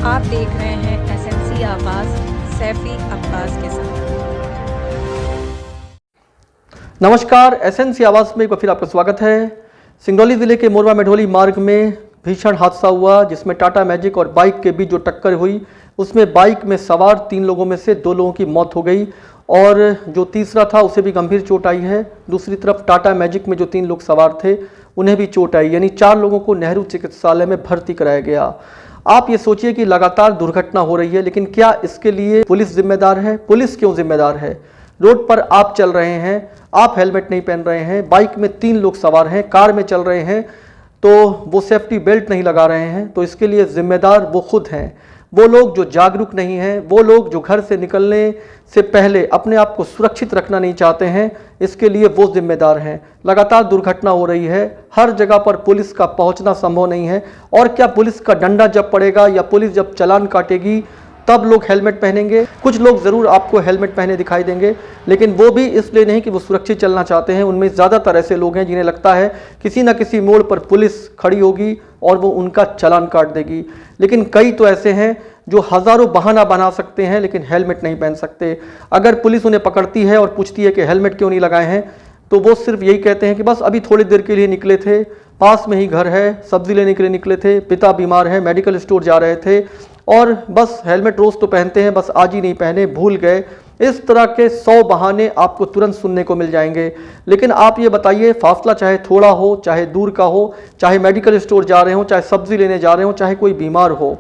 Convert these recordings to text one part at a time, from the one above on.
आप देख रहे हैं एसएनसी आवाज सैफी अब्बास के साथ। नमस्कार, एसएनसी आवाज में एक बार फिर आपका स्वागत है। सिंगरौली जिले के मोरवा मेढोली मार्ग में भीषण हादसा हुआ जिसमें टाटा मैजिक और बाइक के बीच जो टक्कर हुई उसमें बाइक में सवार 3 लोगों में से 2 लोगों की मौत हो गई और जो तीसरा था उसे भी गंभीर चोट आई है। दूसरी तरफ टाटा मैजिक में जो 3 लोग सवार थे उन्हें भी चोट आई, यानी 4 लोगों को नेहरू चिकित्सालय में भर्ती कराया गया। आप ये सोचिए कि लगातार दुर्घटना हो रही है, लेकिन क्या इसके लिए पुलिस जिम्मेदार है? पुलिस क्यों जिम्मेदार है? रोड पर आप चल रहे हैं, आप हेलमेट नहीं पहन रहे हैं, बाइक में 3 लोग सवार हैं, कार में चल रहे हैं तो वो सेफ्टी बेल्ट नहीं लगा रहे हैं, तो इसके लिए जिम्मेदार वो खुद हैं। वो लोग जो जागरूक नहीं हैं, वो लोग जो घर से निकलने से पहले अपने आप को सुरक्षित रखना नहीं चाहते हैं, इसके लिए वो जिम्मेदार हैं। लगातार दुर्घटना हो रही है, हर जगह पर पुलिस का पहुंचना संभव नहीं है। और क्या पुलिस का डंडा जब पड़ेगा या पुलिस जब चालान काटेगी तब लोग हेलमेट पहनेंगे? कुछ लोग ज़रूर आपको हेलमेट पहने दिखाई देंगे, लेकिन वो भी इसलिए नहीं कि वो सुरक्षित चलना चाहते हैं। उनमें ज़्यादातर ऐसे लोग हैं जिन्हें लगता है किसी न किसी मोड़ पर पुलिस खड़ी होगी और वो उनका चालान काट देगी। लेकिन कई तो ऐसे हैं जो हज़ारों बहाना बना सकते हैं लेकिन हेलमेट नहीं पहन सकते। अगर पुलिस उन्हें पकड़ती है और पूछती है कि हेलमेट क्यों नहीं लगाए हैं, तो वो सिर्फ यही कहते हैं कि बस अभी थोड़ी देर के लिए निकले थे, पास में ही घर है, सब्जी लेने के लिए निकले थे, पिता बीमार है, मेडिकल स्टोर जा रहे थे और बस हेलमेट रोज़ तो पहनते हैं, बस आज ही नहीं पहने, भूल गए। इस तरह के 100 बहाने आपको तुरंत सुनने को मिल जाएंगे। लेकिन आप ये बताइए, फासला चाहे थोड़ा हो, चाहे दूर का हो, चाहे मेडिकल स्टोर जा रहे हो, चाहे सब्जी लेने जा रहे हो, चाहे कोई बीमार हो,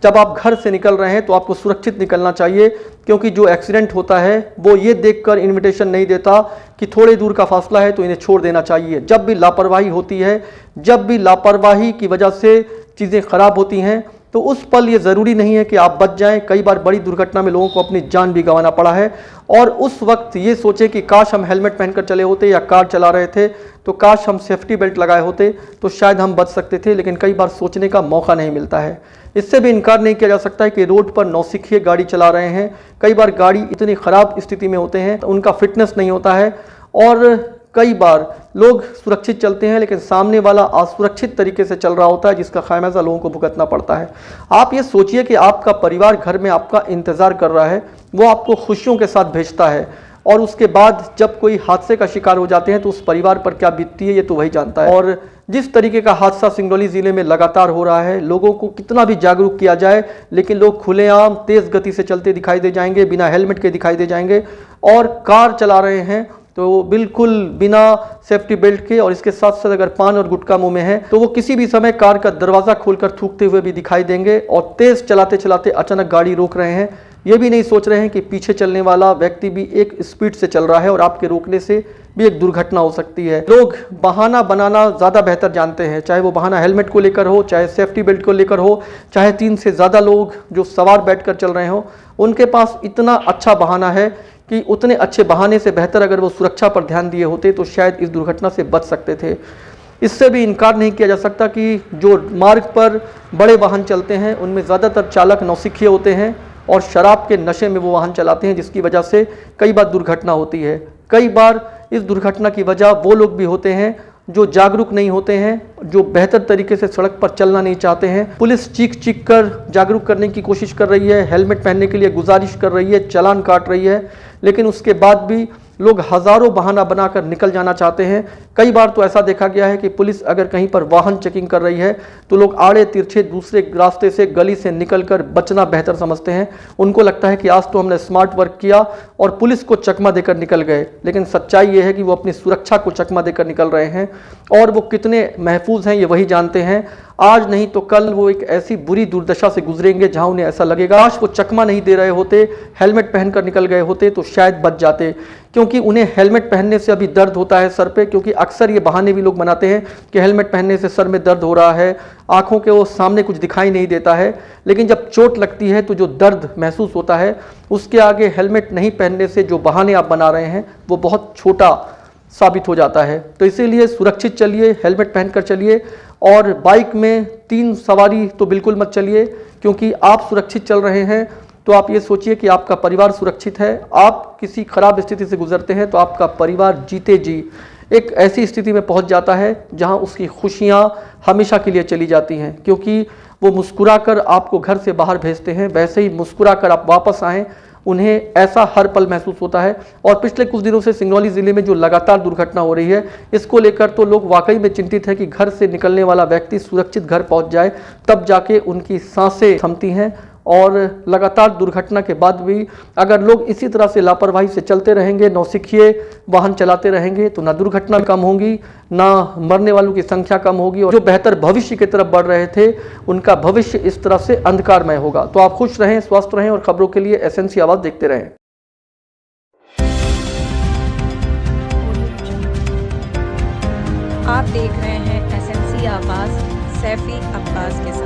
जब आप घर से निकल रहे हैं तो आपको सुरक्षित निकलना चाहिए, क्योंकि जो एक्सीडेंट होता है वो ये देखकर इन्विटेशन नहीं देता कि थोड़े दूर का फासला है तो इन्हें छोड़ देना चाहिए। जब भी लापरवाही होती है, जब भी लापरवाही की वजह से चीज़ें खराब होती हैं, तो उस पल ये ज़रूरी नहीं है कि आप बच जाएं। कई बार बड़ी दुर्घटना में लोगों को अपनी जान भी गंवाना पड़ा है और उस वक्त ये सोचे कि काश हम हेलमेट पहनकर चले होते या कार चला रहे थे तो काश हम सेफ्टी बेल्ट लगाए होते तो शायद हम बच सकते थे, लेकिन कई बार सोचने का मौका नहीं मिलता है। इससे भी इनकार नहीं किया जा सकता है कि रोड पर नौसिखिए गाड़ी चला रहे हैं, कई बार गाड़ी इतनी ख़राब स्थिति में होते हैं, उनका फिटनेस नहीं होता है और कई बार लोग सुरक्षित चलते हैं लेकिन सामने वाला असुरक्षित तरीके से चल रहा होता है, जिसका खामियाजा लोगों को भुगतना पड़ता है। आप ये सोचिए कि आपका परिवार घर में आपका इंतज़ार कर रहा है, वो आपको खुशियों के साथ भेजता है और उसके बाद जब कोई हादसे का शिकार हो जाते हैं तो उस परिवार पर क्या बीतती है ये तो वही जानता है। और जिस तरीके का हादसा सिंगरौली ज़िले में लगातार हो रहा है, लोगों को कितना भी जागरूक किया जाए लेकिन लोग खुलेआम तेज़ गति से चलते दिखाई दे जाएंगे, बिना हेलमेट के दिखाई दे जाएंगे और कार चला रहे हैं तो बिल्कुल बिना सेफ्टी बेल्ट के, और इसके साथ साथ अगर पान और गुटखा मुंह में है तो वो किसी भी समय कार का दरवाज़ा खोलकर थूकते हुए भी दिखाई देंगे और तेज़ चलाते चलाते अचानक गाड़ी रोक रहे हैं। ये भी नहीं सोच रहे हैं कि पीछे चलने वाला व्यक्ति भी एक स्पीड से चल रहा है और आपके रोकने से भी एक दुर्घटना हो सकती है। लोग बहाना बनाना ज़्यादा बेहतर जानते हैं, चाहे वो बहाना हेलमेट को लेकर हो, चाहे सेफ्टी बेल्ट को लेकर हो, चाहे 3 से ज़्यादा लोग जो सवार बैठकर चल रहे हो, उनके पास इतना अच्छा बहाना है कि उतने अच्छे बहाने से बेहतर अगर वो सुरक्षा पर ध्यान दिए होते तो शायद इस दुर्घटना से बच सकते थे। इससे भी इनकार नहीं किया जा सकता कि जो मार्ग पर बड़े वाहन चलते हैं उनमें ज़्यादातर चालक नौसिखिए होते हैं और शराब के नशे में वो वाहन चलाते हैं, जिसकी वजह से कई बार दुर्घटना होती है। कई बार इस दुर्घटना की वजह वो लोग भी होते हैं जो जागरूक नहीं होते हैं, जो बेहतर तरीके से सड़क पर चलना नहीं चाहते हैं। पुलिस चीख चीख कर जागरूक करने की कोशिश कर रही है, हेलमेट पहनने के लिए गुजारिश कर रही है, चालान काट रही है, लेकिन उसके बाद भी लोग हज़ारों बहाना बनाकर निकल जाना चाहते हैं। कई बार तो ऐसा देखा गया है कि पुलिस अगर कहीं पर वाहन चेकिंग कर रही है तो लोग आड़े तिरछे दूसरे रास्ते से, गली से निकलकर बचना बेहतर समझते हैं। उनको लगता है कि आज तो हमने स्मार्ट वर्क किया और पुलिस को चकमा देकर निकल गए, लेकिन सच्चाई ये है कि वो अपनी सुरक्षा को चकमा देकर निकल रहे हैं और वो कितने महफूज हैं ये वही जानते हैं। आज नहीं तो कल वो एक ऐसी बुरी दुर्दशा से गुजरेंगे जहां उन्हें ऐसा लगेगा काश वो चकमा नहीं दे रहे होते, हेलमेट पहनकर निकल गए होते तो शायद बच जाते। क्योंकि उन्हें हेलमेट पहनने से अभी दर्द होता है सर पे, क्योंकि अक्सर ये बहाने भी लोग बनाते हैं कि हेलमेट पहनने से सर में दर्द हो रहा है, आंखों के वो सामने कुछ दिखाई नहीं देता है, लेकिन जब चोट लगती है तो जो दर्द महसूस होता है उसके आगे हेलमेट नहीं पहनने से जो बहाने आप बना रहे हैं वो बहुत छोटा साबित हो जाता है। तो इसीलिए सुरक्षित चलिए, हेलमेट पहनकर चलिए और बाइक में 3 सवारी तो बिल्कुल मत चलिए, क्योंकि आप सुरक्षित चल रहे हैं तो आप ये सोचिए कि आपका परिवार सुरक्षित है। आप किसी खराब स्थिति से गुजरते हैं तो आपका परिवार जीते जी एक ऐसी स्थिति में पहुंच जाता है जहां उसकी खुशियां हमेशा के लिए चली जाती हैं, क्योंकि वो मुस्कुराकर आपको घर से बाहर भेजते हैं, वैसे ही मुस्कुराकर आप वापस आएँ, उन्हें ऐसा हर पल महसूस होता है। और पिछले कुछ दिनों से सिंगरौली ज़िले में जो लगातार दुर्घटना हो रही है, इसको लेकर तो लोग वाकई में चिंतित हैं कि घर से निकलने वाला व्यक्ति सुरक्षित घर पहुंच जाए, तब जाके उनकी सांसें थमती हैं। और लगातार दुर्घटना के बाद भी अगर लोग इसी तरह से लापरवाही से चलते रहेंगे, नौसिखिए वाहन चलाते रहेंगे, तो ना दुर्घटना कम होगी, ना मरने वालों की संख्या कम होगी, और जो बेहतर भविष्य की तरफ बढ़ रहे थे उनका भविष्य इस तरह से अंधकारमय होगा। तो आप खुश रहें, स्वस्थ रहें और खबरों के लिए एसएनसी आवाज़ देखते रहें। आप देख रहे हैं एसएनसी आवाज़ सैफी अब्बास के साथ।